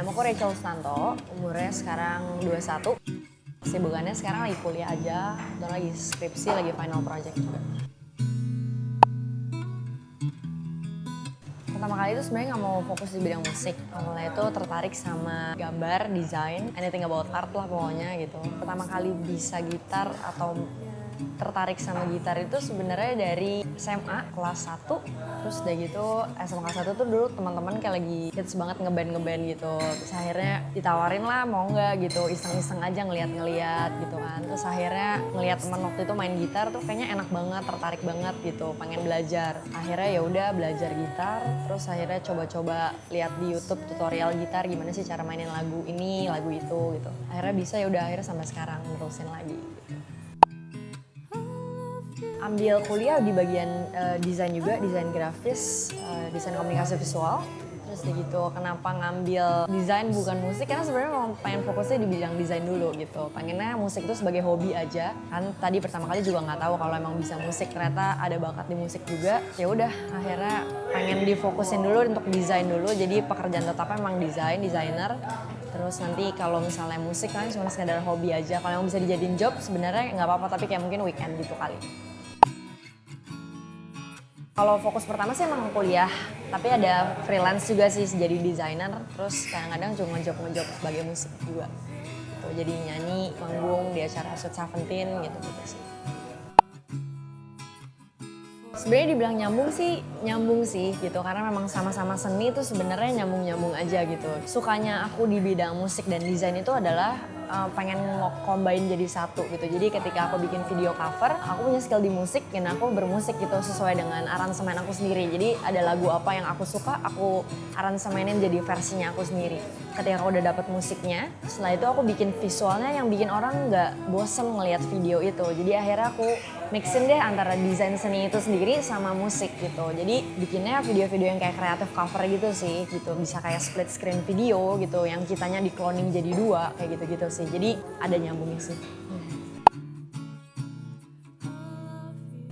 Namaku Rachel Stanto, umurnya sekarang 21. Kesibukannya sekarang lagi kuliah aja, dan lagi skripsi, lagi final project juga. Pertama kali itu sebenarnya nggak mau fokus di bidang musik. Awalnya itu tertarik sama gambar, desain, anything about art lah pokoknya gitu. Pertama kali bisa gitar atau tertarik sama gitar itu sebenarnya dari SMA kelas 1. Terus udah gitu SMA kelas 1 tuh dulu teman-teman kayak lagi hits banget ngeband gitu. Terus akhirnya ditawarin lah mau nggak gitu, iseng-iseng aja ngeliat gitu kan. Terus akhirnya ngeliat teman waktu itu main gitar tuh kayaknya enak banget, tertarik banget gitu, pengen belajar. Akhirnya ya udah belajar gitar, terus akhirnya coba-coba lihat di YouTube tutorial gitar gimana sih cara mainin lagu ini, lagu itu gitu. Akhirnya bisa ya udah akhirnya sampai sekarang nerusin lagi gitu. Ambil kuliah di bagian desain juga, desain grafis, desain komunikasi visual. Terus gitu, kenapa ngambil desain bukan musik? Karena sebenarnya mau pengen fokusnya di bidang desain dulu gitu. Pengennya musik itu sebagai hobi aja. Kan tadi pertama kali juga nggak tahu kalau emang bisa musik. Ternyata ada bakat di musik juga. Ya udah, akhirnya pengen difokusin dulu untuk desain dulu. Jadi pekerjaan tetapnya emang desainer. Terus nanti kalau misalnya musik kan cuma sekedar hobi aja. Kalau yang bisa dijadiin job sebenarnya nggak apa-apa, tapi kayak mungkin weekend gitu kali. Kalau fokus pertama sih emang kuliah, tapi ada freelance juga sih jadi desainer, terus kadang-kadang cuma ngejob sebagai musik juga. Gitu, jadi nyanyi, manggung di acara Sweet Seventeen gitu sih. Sebenarnya dibilang nyambung sih gitu, karena memang sama-sama seni itu sebenarnya nyambung aja gitu. Sukanya aku di bidang musik dan desain itu adalah pengen nge-combine jadi satu gitu. Jadi ketika aku bikin video cover, aku punya skill di musik dan aku bermusik gitu sesuai dengan aransemen aku sendiri. Jadi ada lagu apa yang aku suka, aku aransemenin jadi versinya aku sendiri. Ketika aku udah dapet musiknya, setelah itu aku bikin visualnya yang bikin orang nggak bosen ngeliat video itu. Jadi akhirnya aku mixin deh antara desain seni itu sendiri sama musik gitu. Jadi bikinnya video-video yang kayak kreatif cover gitu sih gitu. Bisa kayak split screen video gitu yang kitanya di cloning jadi 2 kayak gitu-gitu sih. Jadi ada nyambungnya sih.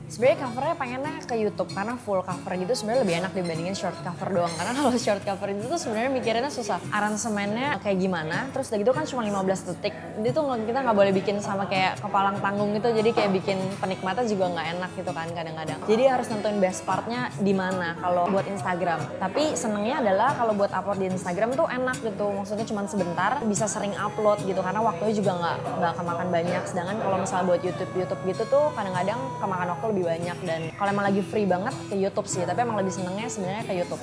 Sebenarnya covernya pengennya ke YouTube karena full cover gitu sebenarnya lebih enak dibandingin short cover doang. Karena kalau short cover itu tuh sebenarnya mikirinnya susah. Aransemennya kayak gimana, terus udah gitu kan cuma 15 detik. Jadi tuh kita nggak boleh bikin sama kayak kepalang tanggung gitu. Jadi kayak bikin penikmatnya juga nggak enak gitu kan kadang-kadang. Jadi harus nentuin best partnya di mana kalau buat Instagram. Tapi senengnya adalah kalau buat upload di Instagram tuh enak gitu. Maksudnya cuma sebentar, bisa sering upload gitu karena waktunya juga nggak kemakan banyak. Sedangkan kalau misalnya buat YouTube gitu tuh kadang-kadang kemakan waktu lebih banyak, dan kalau emang lagi free banget ke YouTube sih, tapi emang lebih senengnya sebenarnya ke YouTube.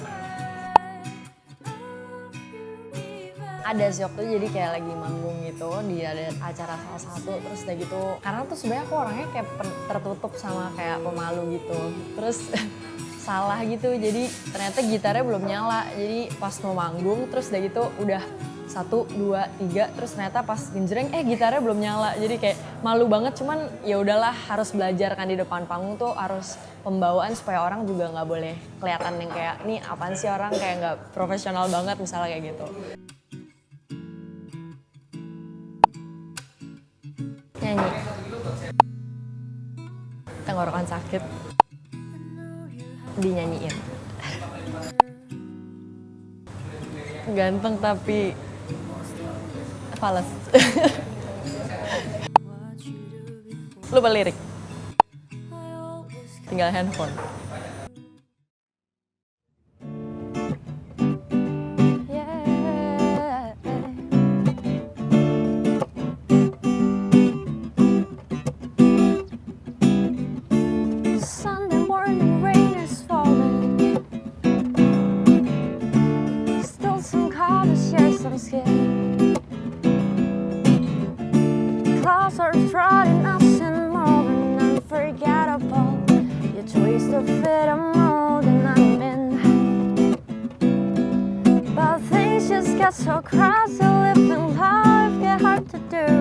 Ada sih waktu itu jadi kayak lagi manggung gitu di ada acara salah satu, terus udah gitu karena tuh sebenarnya aku orangnya kayak tertutup sama kayak pemalu gitu, terus salah gitu jadi ternyata gitarnya belum nyala, jadi pas mau manggung terus udah gitu udah 1, 2, 3 terus ternyata pas genjreng gitarnya belum nyala, jadi kayak malu banget. Cuman ya udahlah, harus belajar kan di depan panggung tuh harus pembawaan supaya orang juga nggak boleh kelihatan yang kayak nih apaan sih orang kayak nggak profesional banget misalnya kayak gitu. Nyanyi tenggorokan sakit dinyanyiin. Ganteng tapi fales. Lupa lirik. Tinggal handphone. Sunday morning rain is falling. Still some colors, share some skin. Clouds are trotting us and moving unforgettable. You twist to fit a mold and I'm in. But things just get so crazy, living life get hard to do.